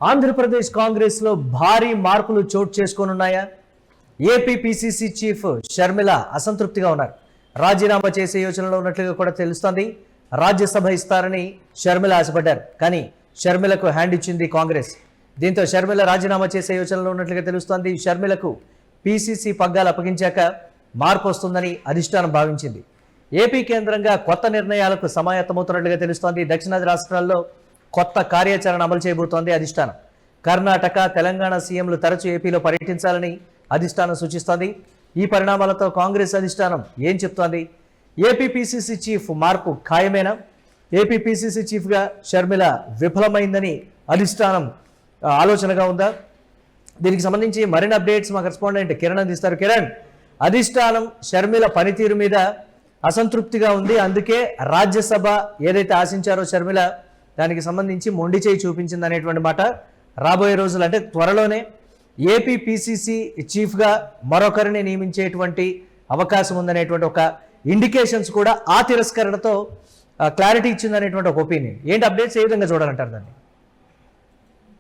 ఆంధ్రప్రదేశ్ కాంగ్రెస్ లో భారీ మార్పులు చోటు చేసుకోనున్నాయా? ఏపీ పిసిసి చీఫ్ షర్మిల అసంతృప్తిగా ఉన్నారు. రాజీనామా చేసే యోచనలో ఉన్నట్లుగా కూడా తెలుస్తోంది. రాజ్యసభ ఇస్తారని షర్మిల ఆశపడ్డారు, కానీ షర్మిలకు హ్యాండ్ ఇచ్చింది కాంగ్రెస్. దీంతో షర్మిల రాజీనామా చేసే యోచనలో ఉన్నట్లుగా తెలుస్తోంది. షర్మిలకు పిసిసి పగ్గాలు అప్పగించాక మార్పు వస్తుందని అధిష్టానం భావించింది. ఏపీ కేంద్రంగా కొత్త నిర్ణయాలకు సమాయత్తమవుతున్నట్లుగా తెలుస్తోంది. దక్షిణాది రాష్ట్రాల్లో కొత్త కార్యాచరణ అమలు చేయబోతోంది అధిష్టానం. కర్ణాటక, తెలంగాణ సీఎంలు తరచూ ఏపీలో పర్యటించాలని అధిష్టానం సూచిస్తోంది. ఈ పరిణామాలతో కాంగ్రెస్ అధిష్టానం ఏం చెప్తోంది? ఏపీ పిసిసి చీఫ్ మార్పు ఖాయమేనా? ఏపీ పిసిసి చీఫ్గా షర్మిల విఫలమైందని అధిష్టానం ఆలోచనగా ఉందా? దీనికి సంబంధించి మరిన్ని అప్డేట్స్ మా కరెస్పాండెంట్ కిరణ్ అందిస్తారు. కిరణ్, అధిష్టానం షర్మిల పనితీరు మీద అసంతృప్తిగా ఉంది, అందుకే రాజ్యసభ ఏదైతే ఆశించారో షర్మిల దానికి సంబంధించి మొండి చేయి చూపించింది అనేటువంటి మాట. రాబోయే రోజులు అంటే త్వరలోనే ఏపీ పిసిసి చీఫ్గా మరొకరిని నియమించేటువంటి అవకాశం ఉందనేటువంటి ఒక ఇండికేషన్స్ కూడా ఆ తిరస్కరణతో క్లారిటీ ఇచ్చిందనేటువంటి ఒక ఒపీనియన్. ఏంటి అప్డేట్స్ ఏ విధంగా చూడాలంటారు దాన్ని?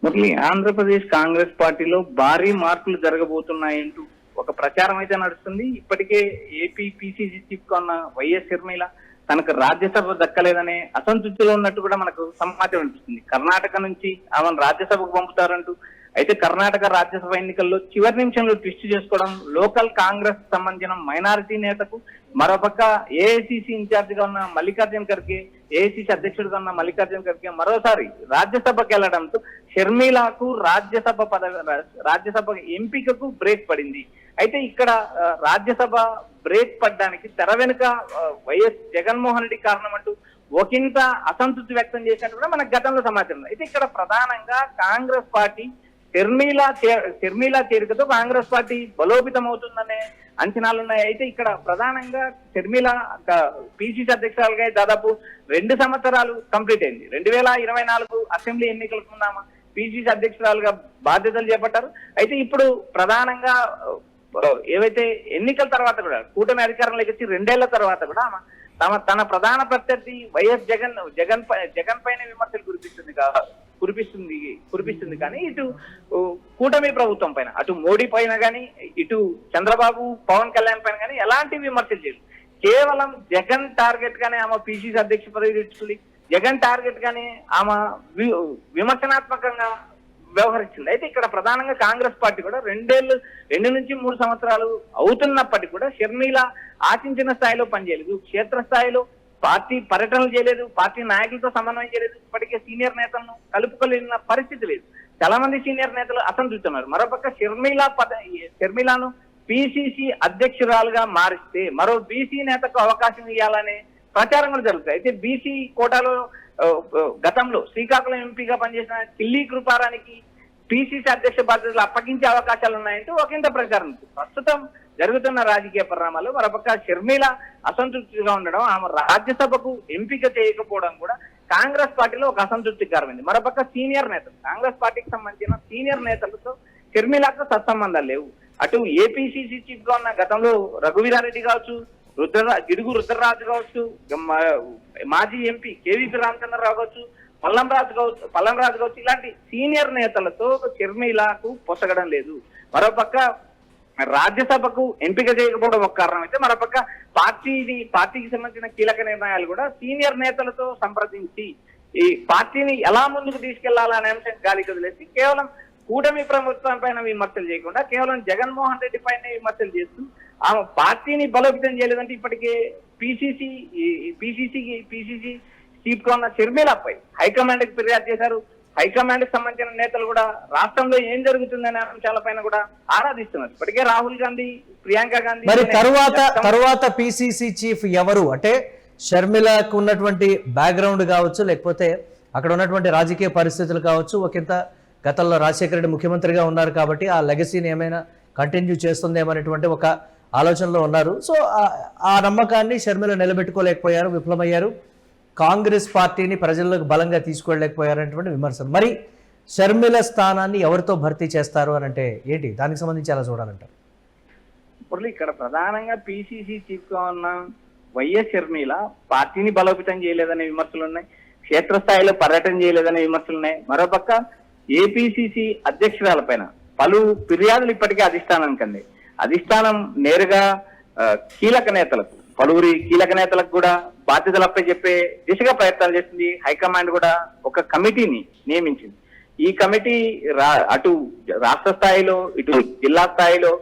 మురళి, ఆంధ్రప్రదేశ్ కాంగ్రెస్ పార్టీలో భారీ మార్పులు జరగబోతున్నాయంటూ ఒక ప్రచారం అయితే నడుస్తుంది. ఇప్పటికే ఏపీ పిసిసి చీఫ్ గా ఉన్న వైఎస్ షర్మిల తనకు రాజ్యసభ దక్కలేదనే అసంతృప్తిలో ఉన్నట్టు కూడా మనకు సమాచారం అనిపిస్తుంది. కర్ణాటక నుంచి ఆమెను రాజ్యసభకు పంపుతారంటూ. అయితే కర్ణాటక రాజ్యసభ ఎన్నికల్లో చివరి నిమిషంలో ట్విస్ట్ చేసుకోవడం, లోకల్ కాంగ్రెస్ సంబంధించిన మైనారిటీ నేతకు, మరోపక్క ఏఐసిసి ఇన్ఛార్జ్ గా ఉన్న మల్లికార్జున ఖర్గే, ఏఐసిసి అధ్యక్షుడిగా ఉన్న మల్లికార్జున ఖర్గే మరోసారి రాజ్యసభకు వెళ్లడంతో షర్మిలకు రాజ్యసభ ఎంపికకు బ్రేక్ పడింది. అయితే ఇక్కడ రాజ్యసభ బ్రేక్ పడ్డానికి తెర వెనుక వైఎస్ జగన్మోహన్ రెడ్డి కారణం అంటూ ఒకంత అసంతృప్తి వ్యక్తం చేసినట్టు కూడా మనకు గతంలో సమాచారం. అయితే ఇక్కడ ప్రధానంగా కాంగ్రెస్ పార్టీ షర్మిల చేరికతో కాంగ్రెస్ పార్టీ బలోపేతం అవుతుందనే అంచనాలు ఉన్నాయి. అయితే ఇక్కడ ప్రధానంగా షర్మిల పిసిసి అధ్యక్షురాలుగా దాదాపు 2 సంవత్సరాలు కంప్లీట్ అయింది. 2024 అసెంబ్లీ ఎన్నికలకు ముందు పిసిసి అధ్యక్షురాలుగా బాధ్యతలు చేపట్టారు. అయితే ఇప్పుడు ప్రధానంగా ఏవైతే ఎన్నికల తర్వాత కూడా కూటమి అధికారంలోకి వచ్చి 2 ఏళ్ల తర్వాత కూడా తన ప్రధాన ప్రత్యర్థి వైఎస్ జగన్ పైన విమర్శలు కురిపిస్తుంది కానీ ఇటు కూటమి ప్రభుత్వం పైన, అటు మోడీ పైన కానీ, ఇటు చంద్రబాబు, పవన్ కళ్యాణ్ పైన కానీ ఎలాంటి విమర్శలు చేయదు. కేవలం జగన్ టార్గెట్ గానే ఆమె పిసిసి అధ్యక్ష పదవి తెచ్చుకుంది. జగన్ టార్గెట్ గానే ఆమె విమర్శనాత్మకంగా వ్యవహరించింది. అయితే ఇక్కడ ప్రధానంగా కాంగ్రెస్ పార్టీ కూడా 2 నుంచి 3 సంవత్సరాలు అవుతున్నప్పటికీ కూడా షర్మిల ఆశించిన స్థాయిలో పనిచేయలేదు. క్షేత్రస్థాయిలో పార్టీ పర్యటనలు చేయలేదు, పార్టీ నాయకులతో సమన్వయం చేయలేదు, ఇప్పటికే సీనియర్ నేతలను కలుపుకోలేని పరిస్థితి లేదు. చాలా మంది సీనియర్ నేతలు అసంతృప్తున్నారు. మరోపక్క షర్మిలను పిసిసి అధ్యక్షురాలుగా మారిస్తే మరో బీసీ నేతకు అవకాశం ఇవ్వాలనే ప్రచారం కూడా జరుగుతాయి. అయితే బీసీ కోటాలో గతంలో శ్రీకాకుళం ఎంపీగా పనిచేసిన కిల్లి కృపారానికి పిసిసి అధ్యక్ష బాధ్యతలు అప్పగించే అవకాశాలు ఉన్నాయంటూ ఒకంత ప్రచారం. ప్రస్తుతం జరుగుతున్న రాజకీయ పరిణామాలు మరోపక్క షర్మిల అసంతృప్తిగా ఉండడం, ఆమె రాజ్యసభకు ఎంపిక చేయకపోవడం కూడా కాంగ్రెస్ పార్టీలో ఒక అసంతృప్తికరమైంది. మరోపక్క సీనియర్ నేతలు, కాంగ్రెస్ పార్టీకి సంబంధించిన సీనియర్ నేతలతో షర్మిలకు సత్సంబంధాలు లేవు. అటు ఏపీసీసీ చీఫ్ గా ఉన్న గతంలో రఘువీరారెడ్డి కావచ్చు, గిడుగు రుద్రరాజు కావచ్చు, మాజీ ఎంపీ కేవీపీ రామచంద్రరావు కావచ్చు, పల్లంరాజు కావచ్చు, ఇలాంటి సీనియర్ నేతలతో షర్మిలకు పొసగడం లేదు. మరోపక్క రాజ్యసభకు ఎంపిక చేయకపోవడం ఒక కారణం అయితే, మరోపక్క పార్టీకి సంబంధించిన కీలక నిర్ణయాలు కూడా సీనియర్ నేతలతో సంప్రదించి ఈ పార్టీని ఎలా ముందుకు తీసుకెళ్లాలనే అంశం గాలికి వదిలేసి కేవలం కూటమి ప్రభుత్వం పైన విమర్శలు చేయకుండా కేవలం జగన్మోహన్ రెడ్డి పైన విమర్శలు చేస్తూ ఆమె పార్టీని బలోపేతం చేయలేదంటే ఇప్పటికే పిసిసి చీఫ్ గా ఉన్న షర్మిలపై హైకమాండ్ కి ఫిర్యాదు చేశారు. హైకమాండ్ కి సంబంధించిన నేతలు కూడా రాష్ట్రంలో ఏం జరుగుతుందనే అంశాలపైన కూడా ఆరాధిస్తున్నారు. ఇప్పటికే రాహుల్ గాంధీ, ప్రియాంక గాంధీ. మరి తరువాత పిసిసి చీఫ్ ఎవరు అంటే షర్మిలకు ఉన్నటువంటి బ్యాక్గ్రౌండ్ కావచ్చు, లేకపోతే అక్కడ ఉన్నటువంటి రాజకీయ పరిస్థితులు కావచ్చు, ఒకంత గతంలో రాజశేఖర రెడ్డి ముఖ్యమంత్రిగా ఉన్నారు కాబట్టి ఆ లెగసీని ఏమైనా కంటిన్యూ చేస్తుందేమనేటువంటి ఒక ఆలోచనలో ఉన్నారు. సో ఆ నమ్మకాన్ని షర్మిల నిలబెట్టుకోలేకపోయారు, విఫలమయ్యారు. కాంగ్రెస్ పార్టీని ప్రజల్లోకి బలంగా తీసుకెళ్ళలేకపోయారనేటువంటి విమర్శలు. మరి షర్మిల స్థానాన్ని ఎవరితో భర్తీ చేస్తారు అని అంటే ఏంటి, దానికి సంబంధించి ఎలా చూడాలంటారు? ఇప్పుడు ఇక్కడ ప్రధానంగా పిసిసి చీఫ్ గా ఉన్న వైఎస్ షర్మిల పార్టీని బలోపేతం చేయలేదనే విమర్శలు ఉన్నాయి, క్షేత్రస్థాయిలో పర్యటన చేయలేదనే విమర్శలు ఉన్నాయి. మరోపక్క ఏపీసీసీ అధ్యక్షురాలపైన పలు ఫిర్యాదులు ఇప్పటికే అధిష్టానానికి అంది. అధిష్టానం నేరుగా కీలక నేతలకు, పలువురి కీలక నేతలకు కూడా బాధ్యతలు అప్పచెప్పే దిశగా ప్రయత్నాలు చేసింది. హైకమాండ్ కూడా ఒక కమిటీని నియమించింది. ఈ కమిటీ అటు రాష్ట్ర స్థాయిలో ఇటు జిల్లా స్థాయిలో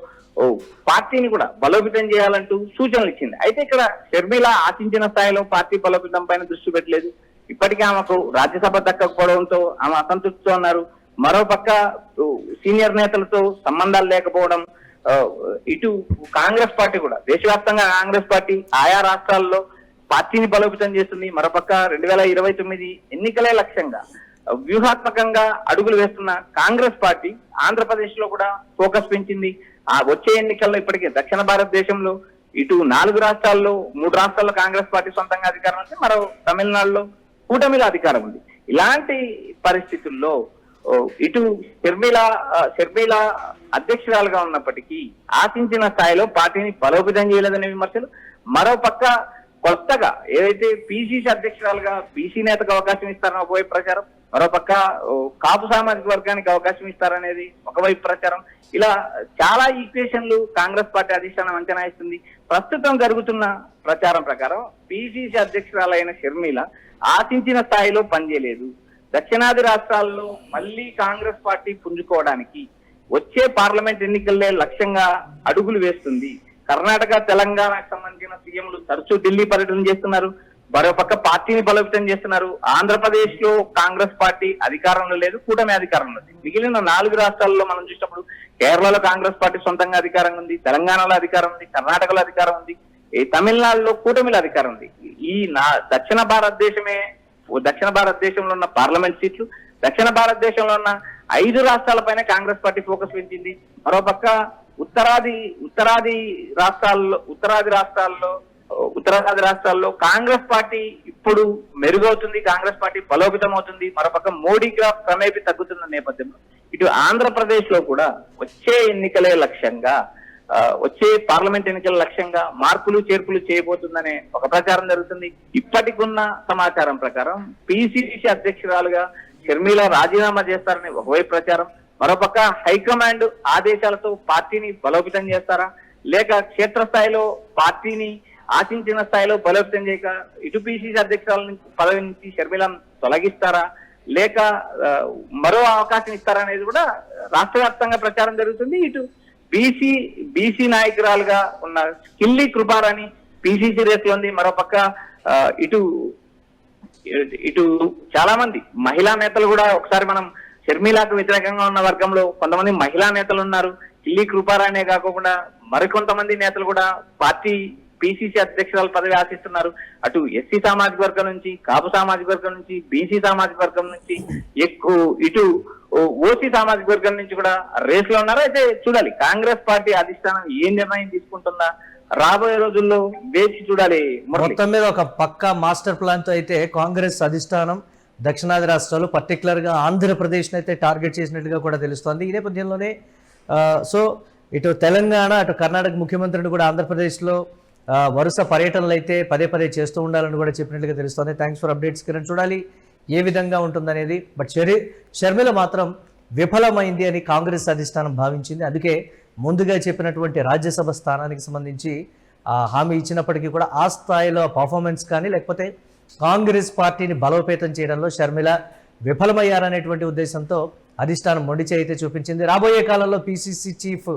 పార్టీని కూడా బలోపేతం చేయాలంటూ సూచనలు ఇచ్చింది. అయితే ఇక్కడ షర్మిల ఆశించిన స్థాయిలో పార్టీ బలోపేతం పైన దృష్టి పెట్టలేదు. ఇప్పటికే ఆమెకు రాజ్యసభ దక్కకపోవడంతో ఆమె అసంతృప్తితో ఉన్నారు. మరోపక్క సీనియర్ నేతలతో సంబంధాలు లేకపోవడం, ఇటు కాంగ్రెస్ పార్టీ కూడా దేశవ్యాప్తంగా కాంగ్రెస్ పార్టీ ఆయా రాష్ట్రాల్లో పార్టీని బలోపేతం చేస్తుంది. మరోపక్క 2029 ఎన్నికలే లక్ష్యంగా వ్యూహాత్మకంగా అడుగులు వేస్తున్న కాంగ్రెస్ పార్టీ ఆంధ్రప్రదేశ్ లో కూడా ఫోకస్ పెంచింది. ఆ వచ్చే ఎన్నికల్లో ఇప్పటికే దక్షిణ భారతదేశంలో ఇటు 4 రాష్ట్రాల్లో 3 రాష్ట్రాల్లో కాంగ్రెస్ పార్టీ సొంతంగా అధికారం ఉంది, మరో తమిళనాడులో కూటమిలో అధికారం ఉంది. ఇలాంటి పరిస్థితుల్లో ఇటు షర్మిల అధ్యక్షురాలుగా ఉన్నప్పటికీ ఆశించిన స్థాయిలో పార్టీని బలోపేతం చేయలేదనే విమర్శలు, మరోపక్క కొత్తగా ఏదైతే పిసిసి అధ్యక్షురాలుగా బీసీ నేతకు అవకాశం ఇస్తారని ఒకవైపు ప్రచారం, మరోపక్క కాపు సామాజిక వర్గానికి అవకాశం ఇస్తారనేది ఒకవైపు ప్రచారం. ఇలా చాలా ఈక్వేషన్లు కాంగ్రెస్ పార్టీ అధిష్టానం అంచనా ఇస్తుంది. ప్రస్తుతం జరుగుతున్న ప్రచారం ప్రకారం పిసిసి అధ్యక్షురాలైన షర్మిల ఆశించిన స్థాయిలో పనిచేయలేదు. దక్షిణాది రాష్ట్రాల్లో మళ్ళీ కాంగ్రెస్ పార్టీ పుంజుకోవడానికి వచ్చే పార్లమెంట్ ఎన్నికల్లే లక్ష్యంగా అడుగులు వేస్తుంది. కర్ణాటక, తెలంగాణకు సంబంధించిన సీఎంలు తరచూ ఢిల్లీ పర్యటన చేస్తున్నారు. మరోపక్క పార్టీని బలోపేతం చేస్తున్నారు. ఆంధ్రప్రదేశ్ లో కాంగ్రెస్ పార్టీ అధికారంలో లేదు, కూటమి అధికారంలో ఉంది. మిగిలిన 4 రాష్ట్రాల్లో మనం చూసినప్పుడు కేరళలో కాంగ్రెస్ పార్టీ సొంతంగా అధికారం ఉంది, తెలంగాణలో అధికారం ఉంది, కర్ణాటకలో అధికారం ఉంది, ఈ తమిళనాడులో కూటమిలో అధికారం ఉంది. ఈ దక్షిణ భారతదేశంలో ఉన్న పార్లమెంట్ సీట్లు, దక్షిణ భారతదేశంలో ఉన్న 5 రాష్ట్రాలపైన కాంగ్రెస్ పార్టీ ఫోకస్ పెంచింది. మరోపక్క ఉత్తరాది రాష్ట్రాల్లో కాంగ్రెస్ పార్టీ ఇప్పుడు మెరుగవుతుంది, కాంగ్రెస్ పార్టీ బలోపేతం అవుతుంది. మరోపక్క మోడీ గ్రాఫ్ క్రమేపీ తగ్గుతున్న నేపథ్యంలో ఇటు ఆంధ్రప్రదేశ్ లో కూడా వచ్చే ఎన్నికలే లక్ష్యంగా, వచ్చే పార్లమెంట్ ఎన్నికల లక్ష్యంగా మార్పులు చేర్పులు చేయబోతుందనే ఒక ప్రచారం జరుగుతుంది. ఇప్పటికున్న సమాచారం ప్రకారం పిసిసి అధ్యక్షురాలుగా షర్మిల రాజీనామా చేస్తారని ఒకవైపు ప్రచారం, మరోపక్క హైకమాండ్ ఆదేశాలతో పార్టీని బలోపేతం చేస్తారా, లేక క్షేత్రస్థాయిలో పార్టీని ఆశించిన స్థాయిలో బలోపేతం చేయక ఇటు పిసిసి అధ్యక్షురాల పదవి నుంచి షర్మిలను తొలగిస్తారా, లేక మరో అవకాశం ఇస్తారా అనేది కూడా రాష్ట్ర వ్యాప్తంగా ప్రచారం జరుగుతుంది. ఇటు బీసీ నాయకురాలుగా ఉన్న కిల్లి కృపారాణి పిసిసి రేస్ లో ఉంది. మరోపక్క ఇటు చాలా మంది మహిళా నేతలు కూడా, ఒకసారి మనం షర్మిలకు వ్యతిరేకంగా ఉన్న వర్గంలో కొంతమంది మహిళా నేతలు ఉన్నారు. కిల్లి కృపారాణే కాకుండా మరికొంతమంది నేతలు కూడా పార్టీ పిసిసి అధ్యక్షురాల పదవి ఆశిస్తున్నారు. అటు ఎస్సీ సామాజిక వర్గం నుంచి, కాపు సామాజిక వర్గం నుంచి, బీసీ సామాజిక వర్గం నుంచి, ఇటు ఓసీ సామాజిక వర్గం నుంచి కూడా రేస్ లో ఉన్నారు. అయితే చూడాలి కాంగ్రెస్ పార్టీ అధిష్టానం ఏ నిర్ణయం తీసుకుంటుందా, రాబోయే రోజుల్లో వేచి చూడాలి. మొత్తం మీద ఒక పక్కా మాస్టర్ ప్లాన్ తో అయితే కాంగ్రెస్ అధిష్టానం దక్షిణాది రాష్ట్రాలు పర్టికులర్ గా ఆంధ్రప్రదేశ్ అయితే టార్గెట్ చేసినట్టుగా కూడా తెలుస్తోంది. ఈ నేపథ్యంలోనే సో ఇటు తెలంగాణ, అటు కర్ణాటక ముఖ్యమంత్రిని కూడా ఆంధ్రప్రదేశ్లో వరుస పర్యటనలు అయితే పదే చేస్తూ ఉండాలని కూడా చెప్పినట్లుగా తెలుస్తోంది. Thanks for updates Kiran. చూడాలి ఏ విధంగా ఉంటుందనేది. బట్ షర్మిల మాత్రం విఫలమైంది అని కాంగ్రెస్ అధిష్టానం భావించింది. అందుకే ముందుగా చెప్పినటువంటి రాజ్యసభ స్థానానికి సంబంధించి హామీ ఇచ్చినప్పటికీ కూడా ఆ స్థాయిలో పర్ఫార్మెన్స్ కానీ లేకపోతే కాంగ్రెస్ పార్టీని బలోపేతం చేయడంలో షర్మిల విఫలమయ్యారనేటువంటి ఉద్దేశంతో అధిష్టానం మొండి చేయి అయితే చూపించింది. రాబోయే కాలంలో పిసిసి చీఫ్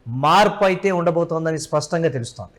మార్పు అయితే ఉండబోతోందని స్పష్టంగా తెలుస్తోంది.